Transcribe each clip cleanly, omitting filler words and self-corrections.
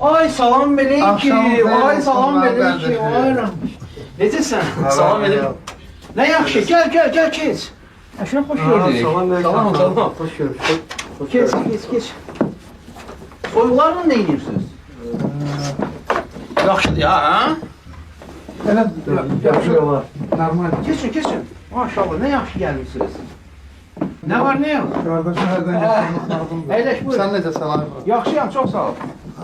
Ay salam aleyküm. Ay salam aleyküm. Ayram. Necəsən? Salam aleyküm. Nə yaxşı. Gəl keç. Əşrəf xoş gördük. Salam aleyküm. Salam. Hoş gördük. Keç. Soyuqlarla nə edirsiniz? Yaxşıdır ya, ha? Elə yaxşı var. Normal. Keçin. Maşallah, nə yaxşı gəlmişsiniz. Nə var, nə yox? Qardaşım hərdən geçmək lazımdır. Əyləş, buyur. Sən necə salam var? Yaxşıyam, çox sağ ol.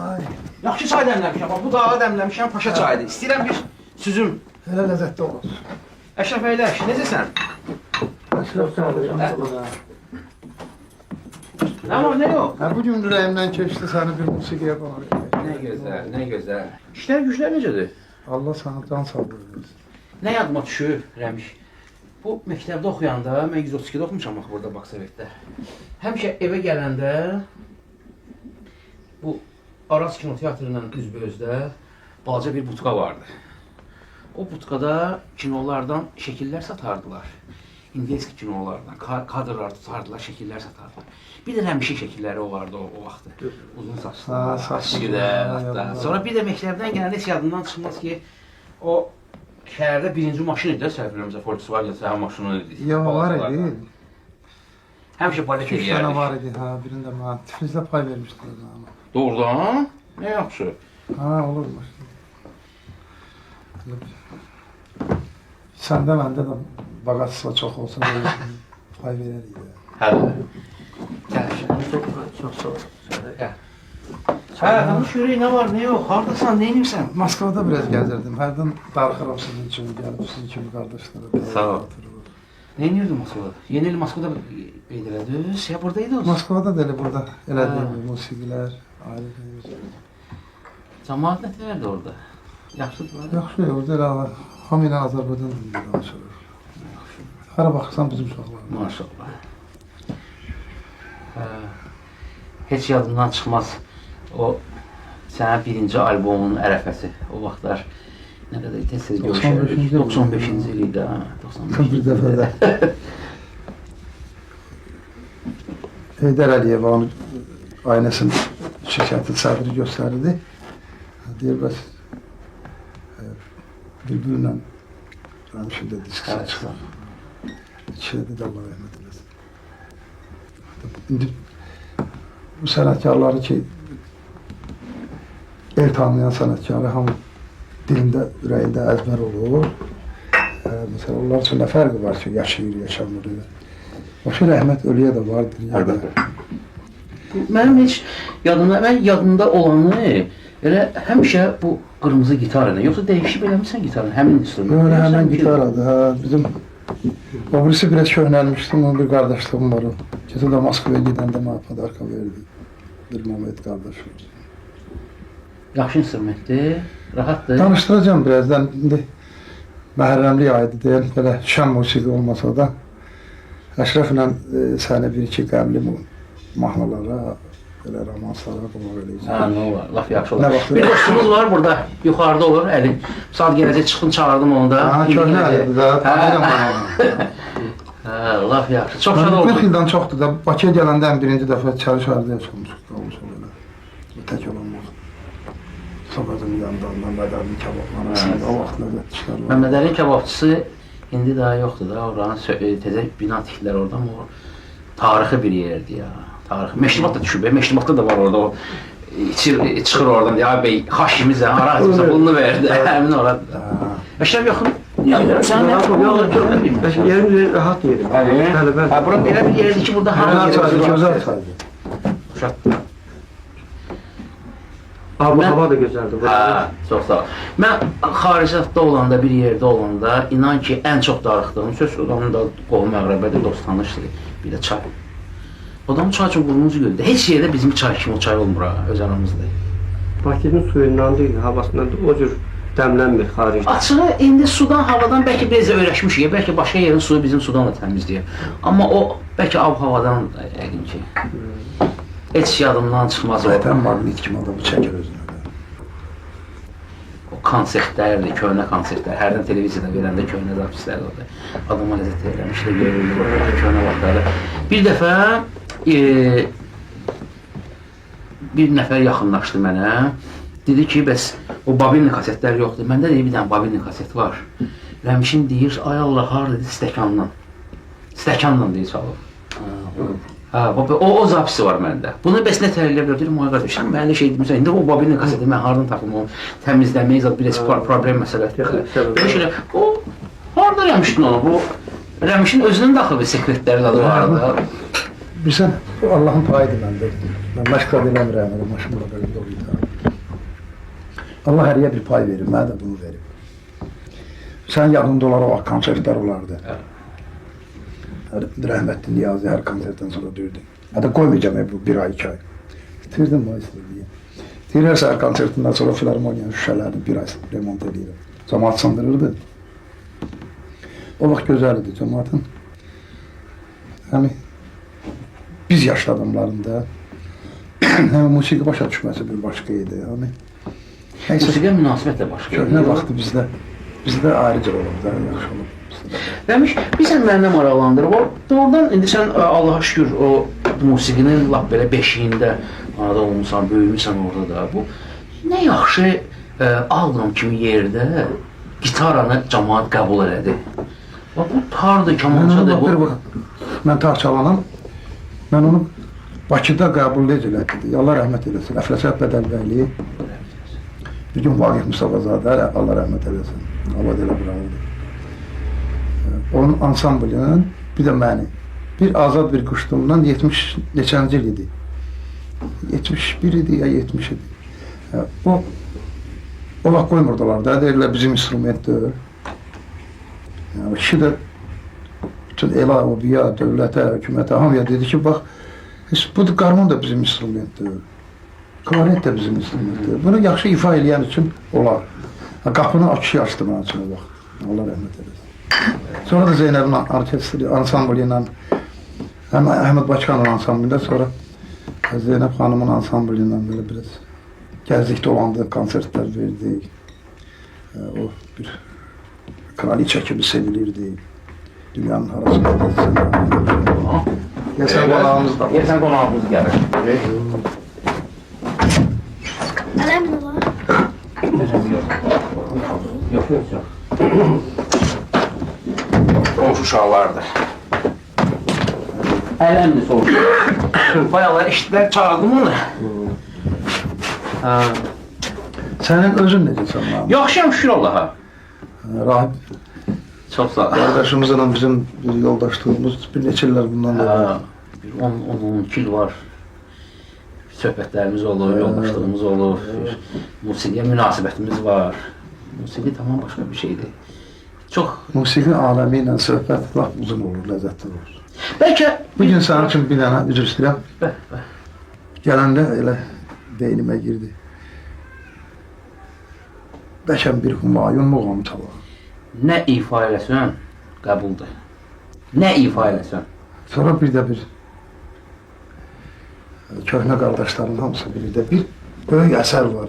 Ay. Yaxşı çay dəmləmişəm, bax bu dağa dəmləmişəm, paşa çayıdır. İstəyirəm bir süzüm. Elə ləzzətli olur. Əşrəf əyləş, necəsən? Əşrəf qardaşım. Nə var, nə yox? Bu gün ürəyimdən keçdi səni bir musiqiyə qonaq. Nə gözəl. İşlər güclər necədir? Allah sana can sağlığı versin. Nə yadıma düşür, Rəmiş? Bu məktəbdə oxuyanda, mən 132-də oxumuşam bax burada Baksovetdə. Həmişə evə gələndə bu Aras kinoteatrının üzbözdə balaca bir butka vardı. O butkada kinolardan şəkillər satardılar. İngilis kinolardan, kadrlar tutardılar, şəkillər satardılar. Bir də Rəmişin şəkilləri olardı o vaxtı. Uzun saçlı, saçlı hətta. Sonra bir də məktəbdən gələndə heç yadımdan çıxmaz ki, o şəhərdə birinci maşın idi, səhv bilmirəmsə, Volkswagen səhər maşını idi. Yox, var idi. Həmişə balet 2-3 dənə eləyərdik. var idi, birində mənə tifrizlə pay vermişdilər mənə. Doğrudan? Nə yaxşı. Olurmuş. Səndə məndə də bağaçısı çox olsa pay verərik. Hələ. Gəl şimdi. Çox sağ ol. Gəl. Danış görək, nə var, nə yox, haradasan, nə edirsən? Moskvada biraz gəzirdim. Hərdən darıxıram sizin kimi gəlib, sizin kimi qardaşlara. Sağ ol. Nə edirdin Moskvada? Yeni il Moskvada qeyd elədiniz, ya buradaydınız? Moskvada da elə burada elədiyim musiqilər, ayrı. Cəmaat nətərdir orada? Yaxşıdırlar? Yaxşı, orada elə hamı ilə Azərbaycan dilində danışırıq. Hara baxırsan bizim uşaqlar. Maşallah. Heç yadımdan çıxmaz o sənin birinci albomunun ərəfəsi. O vaxtlar nə qədər tez-tez görüşərdik. 95-ci il idi, 95-ci Bir dəfə də Heydər Əliyev onun aynasının şirkəti sədri göstərirdi. Deyir, bəs Bülbüllə Rəmişin də diskisi çıxar. İkişədə də Allah rəhmət eləsin. İndi bu sənətkarları ki, el tanıyan sənətkarı hamı dilində, ürəyində əzbər olur. Məsələn, onlar üçün nə fərqi var ki, yaşayır, yaşamır. Başa rəhmət ölüyə də var dünyada. Mənim heç yadımda olanı elə həmişə bu qırmızı gitar ilə, yoxsa dəyişib eləmişsən gitarını, həmin instrument? Öyle həmən gitaradır, bizim o birisi biraz köhnəlmişdim, onun bir qardaşlığım var o. Gecə də Moskvaya gedəndə mənə padarka verdi. Bir Mehmet qardaşım. Yaxşı instrumentdir, rahatdır. Danışdıracağım birazdan, indi məhərrəmlik aydı deyil, belə şən musiqi olmasa da Əşrəflə səni bir-iki qəmli mahnılara, belə romanslara qulaq eləyəcəm. Nə olar, laf yaxşı olur. Bir dostumuz var burada, yuxarıda olur, Əli. Saat gələcək, çıxın, çağırdım onu da. Köhnə Əlidir də, tanıyıram mən onu. Laf yaxşı, çox şad oldu. 40 ildən çoxdur da, Bakıya gələndə ən birinci dəfə Çarşarıda yaşamışıq, olmuş o belə. Tək olunmaq. Sobazın yanında, Məmmədəlinin kebabları, o vaxtlarda çıxarlar. Məmmədəlinin kebabçısı indi daha yoxdur da, oranın təzə bina tikdilər oradan, o tarixi bir yerdir ya. Meşribat da düşüb, Meşribatda da var orada, o çıxır oradan, ya bəy, xaş kimizə, hara açmışsa bunu verdi, həmin oradır. Əşrəf yaxın, sən nə yapın? Yerim rahat yerim. Bura belə bir yerdir ki, burada hara Gözəl yerdir? çaydır. Hava da gözəldir. Çox sağ ol. Mən xaricdə olanda, bir yerdə olanda, inan ki, ən çox darıxdığım söz, onun da qohum məğrəbədir, dost tanışdır, bir də çay. Odamın çay üçün qulumuzu gördü. Heç yerdə bizim çay kimi o çay olmur ha, öz aramızda. Bakının suyundan deyil, havasından da o cür dəmlənmir xaricdə. Açığı, indi sudan, havadan bəlkə biraz öyrəşmişik, bəlkə başqa yerin suyu bizim sudan da təmizləyir. Amma o, bəlkə av-havadan yəqin ki, heç yadımdan çıxmaz o. Vətən maqnit kimi adamı çəkir özünə. O konsertlərdir, köhnə konsertlər, hərdən televiziyada verəndə köhnə zapislər oldu. Adama ləzzət eləmişlər, görülür, köhnə vaxtlarda. Bir dəfə bir nəfər yaxınlaşdı mənə, dedi ki, bəs o babilni kasetlər yoxdur. Məndə deyir, bir dənə babilni kaset var. Rəmişin deyir, ay Allah, harada dedi, stəkanla. Stəkanla deyir, çalır. O zapisi var məndə. Bunu bəs nə təhlilə bilər? Deyirəm, ay qardaş, sən mənə şey demirsən, indi o babilni kaseti mən haradan tapım, o təmizləmək, bir problem məsələdir. Belə şeylər, o, harada Rəmişdin onu? Bu, Rəmişin özünün daxil bir sekretləri adı vardı. Bilsən, Allahın payıdır məndə. Mən məşqat eləmirəm, maşımla belə doluydu. Allah həriyə bir pay verir, mənə də bunu verir. Sən yanında olar o konsertlər olardı. Rəhmətli Niyazi hər konsertdən sonra deyirdi. Hətta qoymayacam bu bir ay, 2 ay. Bitirdim bu istədiyi. Deyir, hər səhər konsertindən sonra filarmoniyanın şüşələrini bir ay remont edirəm. Cəmaat sandırırdı. O vaxt gözəl idi cəmaatın. Yəni, biz yaşlı adamlarında həm musiqi başa düşməsi bir başqa idi. Yəni, Musiqiyə münasibət də başqa. Köhnə vaxtı bizdə ayrıca olub da, yaxşı olub. Rəmiş, bir sən mənə maraqlandırıb, doğrudan indi sən Allaha şükür o musiqinin lap belə beşiyində arada olmuşsan, böyümüsən orada da. Bu nə yaxşı album kimi yerdə gitaranı cəmaat qəbul elədi. Bu tardır, kamançadır. Mən tar çalanam, mən onu Bakıda qəbul edildi. Allah rəhmət eləsin. Əfrəsət Bədəlbəyli. Bir gün Vaqif Mustafazadə, Allah rəhmət eləsin. Allah elə bravodur. Onun ansamblinin, bir də məni, bir azad bir quşluğundan 70 neçənci il idi. 71 idi ya 70 idi. O vaxt qoymurdular da, deyirlər bizim instrumentdir. Kişi də bütün elə obiya, dövlətə, hökumətə, hamıya dedi ki, bax, bu qarmon da bizim instrumentdir. Klarnet də bizim instrumentdir. Bunu yaxşı ifa eləyən üçün olar. Qapını açı açdı mənə üçün o vaxt. Allah rəhmət eləsin. Sonra da Zeynəbin orkestri, ansamblı ilə, həm Əhməd Bakıxanın ansamblında, sonra Zeynəb xanımın ansamblı ilə belə biraz gəzdik, dolandıq, konsertlər verdik. O bir kraliçə kimi sevilirdi. Dünyanın arasında da. Gəlsən qonağımız da. Gəlsən qonağımız gəlir. Ələm mi var? Yox, yox. Qonşu uşaqlardır. Ələmdir soğuşur. Bayalar eşitlər, çağırdım onu. Sənin özün necəsən? Yaxşıyam, şükür Allaha. Rahib Çox sağ ol. qardaşımızla bizim bir yoldaşlığımız bir neçə illər bundan da. Bir 10-12 il var. Söhbətlərimiz olur, yoldaşlığımız olur, musiqiyə münasibətimiz var. Musiqi tamam başqa bir şeydir. Çox... Musiqi aləmi ilə söhbət lap uzun olur, ləzzətli olur. Bəlkə... Bir gün sənin üçün bir dənə, üzr istəyirəm, gələndə elə beynimə girdi. Bəlkə bir Humayun muğamı çalaq. Nə ifa eləsən, qəbuldur. Nə ifa eləsən. Sonra bir də bir köhnə qardaşların hamısı birlikdə bir böyük əsər var.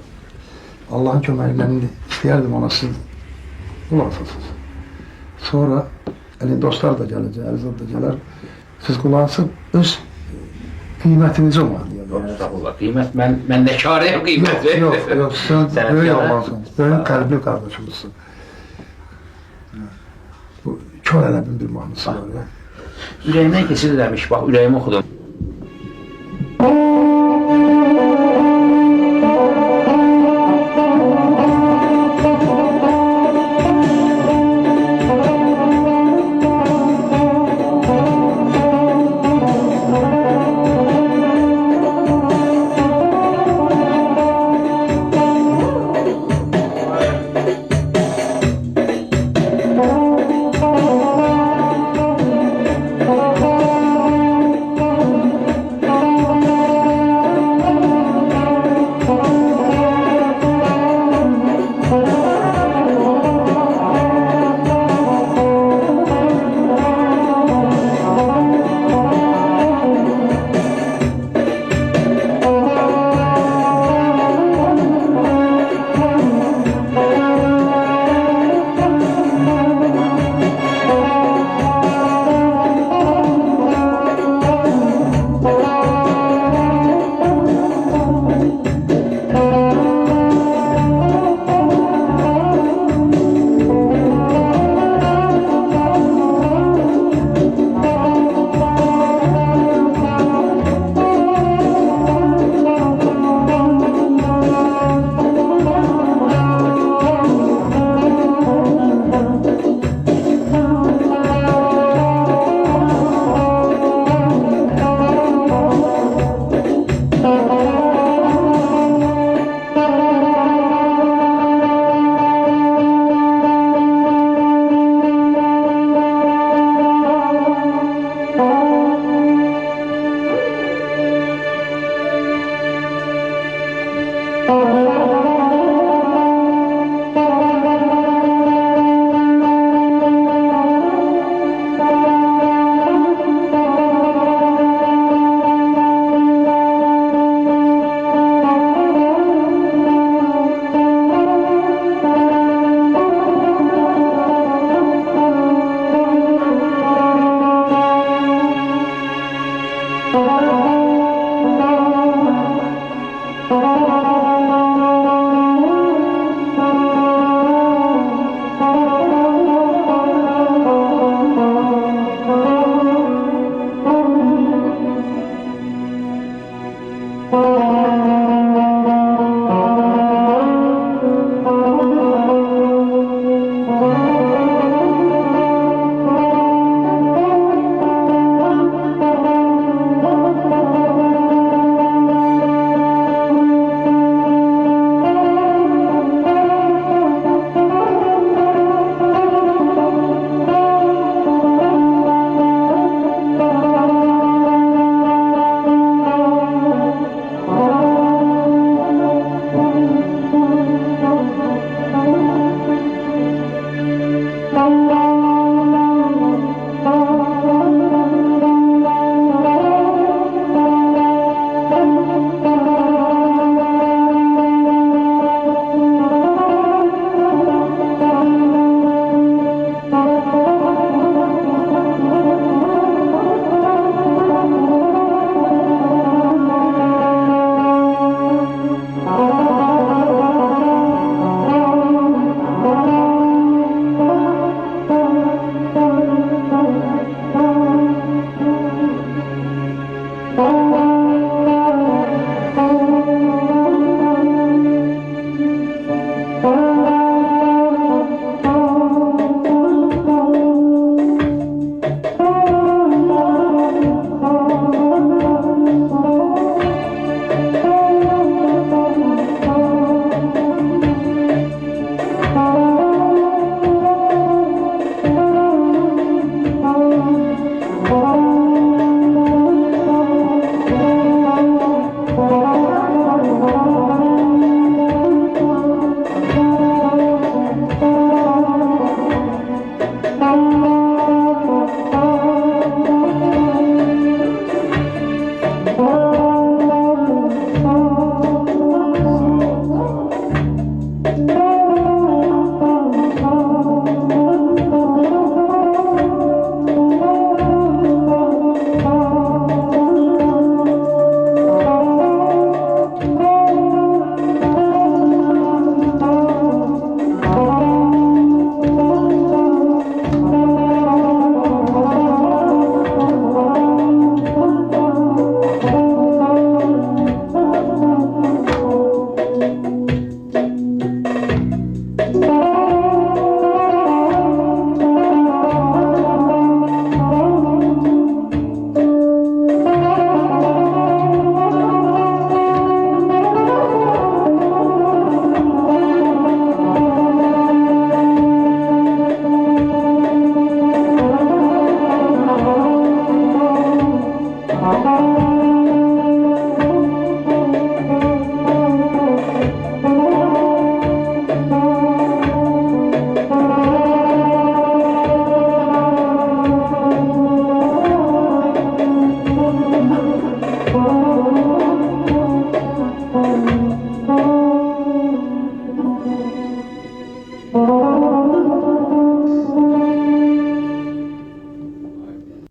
Allahın köməklə indi istəyərdim ona siz qulaq asasınız. Sonra dostlar da gələcək, Ərizad da gələr. Siz qulaq asıb öz qiymətinizi olmalıdır. Qiymət, mən nə karəyəm qiyməti? Yox, sən böyük olmalısınız, böyük qəlbli qardaşımızsın. Bu kör ələbin bir mahnısı var. Ürəyimdən keçir demiş, bax, ürəyimi oxudum.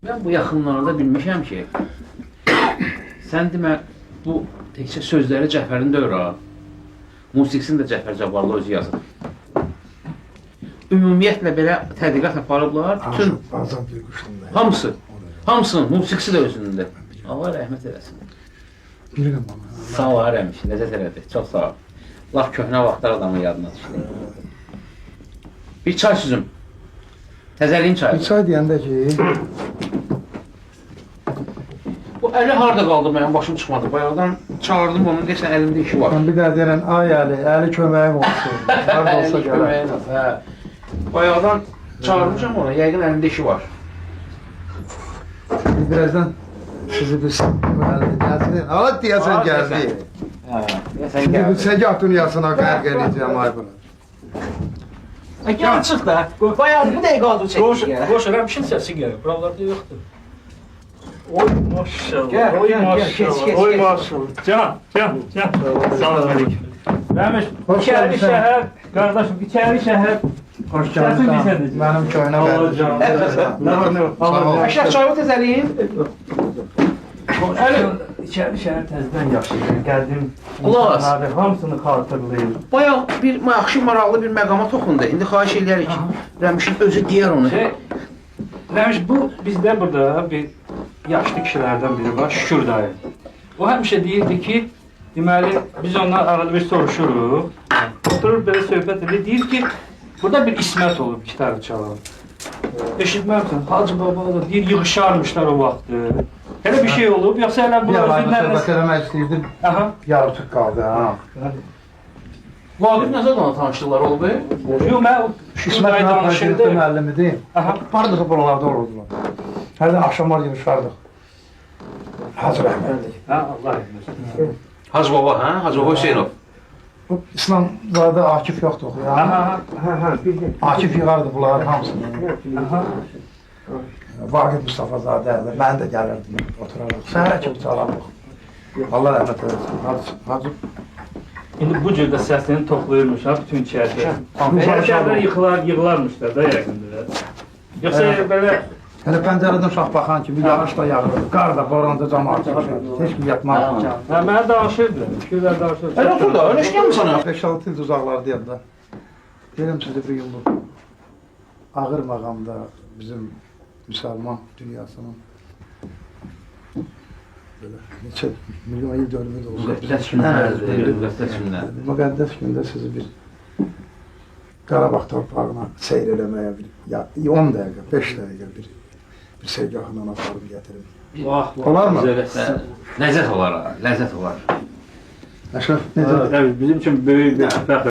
Ben bu yaxınlarda bilmişəm ki, sən demə bu təkcə sözləri Cəfərin deyil ha. Musiqisini də Cəfər Cabbarlı özü yazıb. Ümumiyyətlə belə tədqiqat aparıblar. Bütün Azam bir quşunda. hamısı, hamısının musiqisi də özündə. Allah rəhmət eləsin. Bilirəm ama. Sağ ol Hərəmiş, ləzzət elədi. Çox sağ ol. Laf köhnə vaxtlar adamın yadına düşdü. Bir çay süzüm. Təzəliyin çayı. Bir çay deyəndə ki, Bu əli harda qaldı mənim başım çıxmadı. Bayaqdan çağırdım onu, deyəsən əlində işi var. ben bir daha deyirəm, ay əli köməyim olsun. Harada olsa Əli gələr. köməyin olsun, hə. Bayaqdan çağırmışam ona, yəqin əlində işi var. Birazdan sizi bir əlində gəlsin. Alat deyəsən Alat gəldi. deyəsən. Sən Şimdi bu gəldin. segah dünyasına qərq edəcəm ay bura. Gəl çıx da. Bayağı bu dəqiqə aldı Qoş, çəkir. qoş eləmişin səsi gəlir. Buralarda yoxdur. Oy maşallah. Gel, Oy gel, gel, maşallah. geç, geç, Oy geç. maşallah. Can. Salam aleyküm. Rəmiş, Hoş içəri geldin. şəhər, qardaşım, içəri şəhər. Hoş Səsin geldin. bizədir. Mənim köyünə Allah gəldi. can. Nə var, nə var? Allah Sağ ol. can. Əşrəf çayı təzəliyim. Əli, içəri şəhər təzədən yaşayır. Gəldim. Qulaq as. insanları hamısını xatırlayır. Bayaq bir yaxşı maraqlı bir məqama toxundu. İndi xahiş eləyərik ki, Rəmişin özü deyər onu. Rəmiş, bu bizdə burada bir yaşlı kişilərdən biri var, Şükür dayı. O həmişə deyirdi ki, deməli, biz ondan arada bir soruşuruq. Oturur belə söhbət edir, deyir ki, burada bir İsmət olub, gitarı çalan. Eşitməmsən, Hacı Baba da deyir, yığışarmışlar o vaxtı. Elə bir şey olub, yoxsa elə bu Bir ayda özündən... söhbət eləmək istəyirdim. Aha. Yarıçıq qaldı ha. Vaqif necə ona tanışlıqlar oldu? Yox, mən Şükür İsmət dayı mən danışırdı. prezident müəllimidir. Aha. Bardığı buralarda olurdular. Hər də axşamlar yığışardıq. Hacı rəhmətli. Ha, Allah etməsin. Hacı Baba, hə? Hacı Baba Hüseynov. Bu İslamzadə Akif yoxdur. Aha, Akif yığardı bunların hamısını. aha. Vaqif Mustafazadə, mən də gəlirdim, oturaraq. Səhərə kimi çalarıq. Allah rəhmət eləsin. Hacı İndi bu cür də səsini toplayırmış ha bütün içəridə. Elə şəhərlər yığılarmışlar da yəqindir. Yoxsa belə Hələ pəncərədən uşaq baxan kimi yağış da yağırdı, qar da, boranda camaat yığışırdı. Heç bir yatmaq. hə mənə danışırdı. Şükürlər danışırdı. Elə otur da, öyle işləyəm sana. 5-6 il uzaqlardayım da. Deyirəm sizə bir gün bu ağır məqamda bizim müsəlman dünyasının belə neçə milyon il dönümü də olsa. Müqəddəs günlərdir, müqəddəs günlər. Müqəddəs gündə sizi bir Qarabağ torpağına seyr eləməyə bir 10 dəqiqə, 5 dəqiqə bir sevgahından aparıb gətirin. Vah, Olar mı? Ləzzət olar, ləzzət olar. Əşrəf, necə? Bizim üçün böyük bir fəxr.